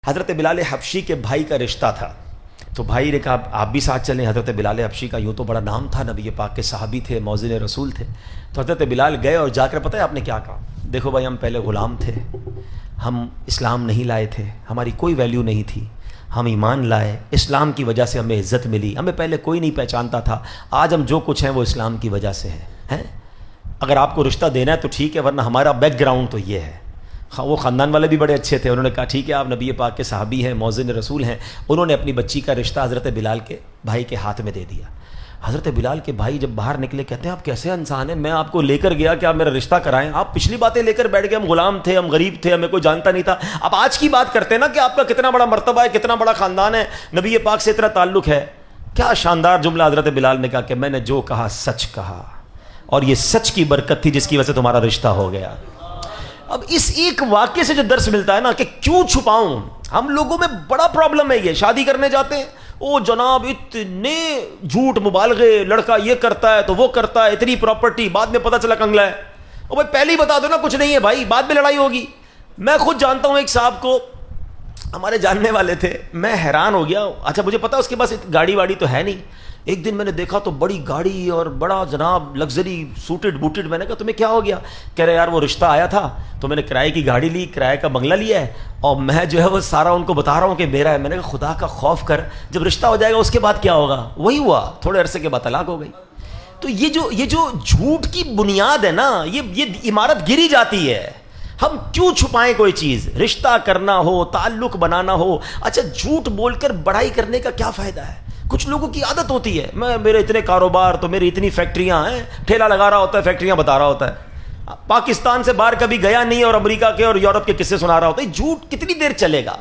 حضرت بلال حبشی کے بھائی کا رشتہ تھا، تو بھائی نے کہا آپ بھی ساتھ چلیں۔ حضرت بلال حبشی کا یوں تو بڑا نام تھا، نبی پاک کے صحابی تھے، موذن رسول تھے۔ تو حضرت بلال گئے اور جا کر پتہ ہے آپ نے کیا کہا؟ دیکھو بھائی، ہم پہلے غلام تھے، ہم اسلام نہیں لائے تھے، ہماری کوئی ویلیو نہیں تھی، ہم ایمان لائے، اسلام کی وجہ سے ہمیں عزت ملی، ہمیں پہلے کوئی نہیں پہچانتا تھا، آج ہم جو کچھ ہیں وہ اسلام کی وجہ سے ہیں۔ اگر آپ کو رشتہ دینا ہے تو ٹھیک ہے، ورنہ ہمارا بیک گراؤنڈ تو یہ ہے۔ وہ خاندان والے بھی بڑے اچھے تھے، انہوں نے کہا ٹھیک ہے، آپ نبی پاک کے صحابی ہیں، موذن رسول ہیں۔ انہوں نے اپنی بچی کا رشتہ حضرت بلال کے بھائی کے ہاتھ میں دے دیا۔ حضرت بلال کے بھائی جب باہر نکلے کہتے ہیں آپ کیسے انسان ہیں، میں آپ کو لے کر گیا کہ آپ میرا رشتہ کرائیں، آپ پچھلی باتیں لے کر بیٹھ گئے، ہم غلام تھے، ہم غریب تھے، ہمیں کوئی جانتا نہیں تھا۔ اب آج کی بات کرتے ہیں نا کہ آپ کا کتنا بڑا مرتبہ ہے، کتنا بڑا خاندان ہے، نبی پاک سے اتنا تعلق ہے۔ کیا شاندار جملہ حضرت بلال نے کہا کہ میں نے جو کہا سچ کہا، اور یہ سچ کی برکت تھی جس کی وجہ سے تمہارا رشتہ ہو گیا۔ اب اس ایک واقعے سے جو درس ملتا ہے نا کہ کیوں چھپاؤں، ہم لوگوں میں بڑا پرابلم ہے یہ۔ شادی کرنے جاتے ہیں، او جناب اتنے جھوٹ مبالغے، لڑکا یہ کرتا ہے تو وہ کرتا ہے، اتنی پراپرٹی، بعد میں پتہ چلا کنگلا ہے۔ او بھائی پہلے ہی بتا دو نا کچھ نہیں ہے بھائی، بعد میں لڑائی ہوگی۔ میں خود جانتا ہوں ایک صاحب کو، ہمارے جاننے والے تھے، میں حیران ہو گیا۔ اچھا مجھے پتا اس کے پاس گاڑی واڑی تو ہے نہیں، ایک دن میں نے دیکھا تو بڑی گاڑی اور بڑا جناب لگژری سوٹڈ بوٹڈ۔ میں نے کہا تمہیں کیا ہو گیا؟ کہہ رہے یار وہ رشتہ آیا تھا تو میں نے کرائے کی گاڑی لی، کرائے کا بنگلہ لیا ہے، اور میں جو ہے وہ سارا ان کو بتا رہا ہوں کہ میرا ہے۔ میں نے کہا خدا کا خوف کر، جب رشتہ ہو جائے گا اس کے بعد کیا ہوگا؟ وہی ہوا، تھوڑے عرصے کے بعد طلاق ہو گئی۔ تو یہ جو جھوٹ کی بنیاد ہے نا، یہ عمارت گری جاتی ہے۔ ہم کیوں چھپائیں کوئی چیز؟ رشتہ کرنا ہو، تعلق بنانا ہو، اچھا جھوٹ بول کر بڑائی کرنے کا کیا فائدہ ہے؟ کچھ لوگوں کی عادت ہوتی ہے، میرے اتنے کاروبار تو میری اتنی فیکٹریاں ہیں، ٹھیلا لگا رہا ہوتا ہے، فیکٹریاں بتا رہا ہوتا ہے، پاکستان سے باہر کبھی گیا نہیں اور امریکہ کے اور یورپ کے قصے سنا رہا ہوتا ہے۔ جھوٹ کتنی دیر چلے گا؟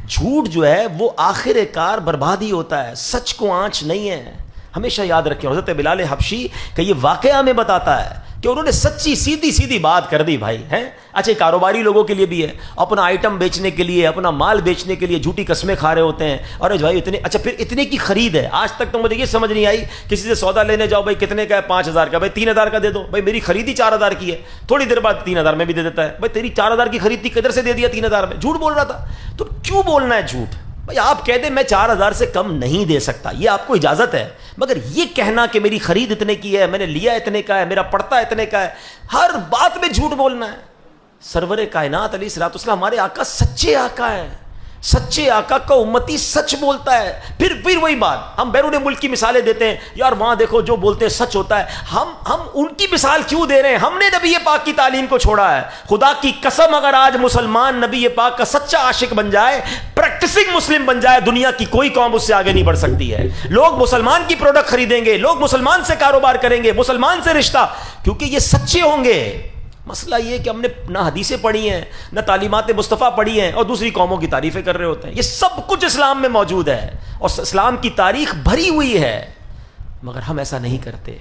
جھوٹ جو ہے وہ آخر کار بربادی ہوتا ہے، سچ کو آنچ نہیں ہے۔ ہمیشہ یاد رکھیں، حضرت بلال حبشی کا یہ واقعہ ہمیں بتاتا ہے کہ انہوں نے سچی سیدھی بات کر دی بھائی ہیں۔ اچھا کاروباری لوگوں کے لیے بھی ہے، اپنا آئٹم بیچنے کے لیے، اپنا مال بیچنے کے لیے جھوٹی قسمیں کھا رہے ہوتے ہیں، ارے بھائی اتنے، اچھا پھر اتنے کی خرید ہے۔ آج تک تو مجھے یہ سمجھ نہیں آئی، کسی سے سودا لینے جاؤ، بھائی کتنے کا ہے؟ 5000 کا، بھائی 3000 کا دے دو، بھائی میری خرید ہی 4000 کی ہے، تھوڑی دیر بعد 3000 میں بھی دے دیتا ہے، بھائی تیری 4000 کی خرید تھی، کدھر سے دے دیا 3000 میں؟ جھوٹ بول رہا تھا۔ تو کیوں بولنا ہے جھوٹ؟ بھائی آپ کہہ دیں میں 4000 سے کم نہیں دے سکتا، یہ آپ کو اجازت ہے، مگر یہ کہنا کہ میری خرید اتنے کی ہے، میں نے لیا اتنے کا ہے، میرا پڑتا اتنے کا ہے، ہر بات میں جھوٹ بولنا ہے۔ سرور کائنات علیہ الصلوۃ والسلام ہمارے آقا سچے آقا ہیں، سچے آقا کا امتی سچ بولتا ہے۔ پھر وہی بات، ہم بیرون ملک کی مثالیں دیتے ہیں، یار وہاں دیکھو جو بولتے ہیں سچ ہوتا ہے۔ ہم ان کی مثال کیوں دے رہے ہیں؟ ہم نے نبی پاک کی تعلیم کو چھوڑا ہے۔ خدا کی قسم اگر آج مسلمان نبی پاک کا سچا عاشق بن جائے، پریکٹسنگ مسلم بن جائے، دنیا کی کوئی قوم اس سے آگے نہیں بڑھ سکتی ہے۔ لوگ مسلمان کی پروڈکٹ خریدیں گے، لوگ مسلمان سے کاروبار کریں گے، مسلمان سے رشتہ، کیونکہ یہ سچے ہوں گے۔ مسئلہ یہ کہ ہم نے نہ حدیثیں پڑھی ہیں، نہ تعلیمات مصطفیٰ پڑھی ہیں، اور دوسری قوموں کی تعریفیں کر رہے ہوتے ہیں۔ یہ سب کچھ اسلام میں موجود ہے، اور اسلام کی تاریخ بھری ہوئی ہے، مگر ہم ایسا نہیں کرتے۔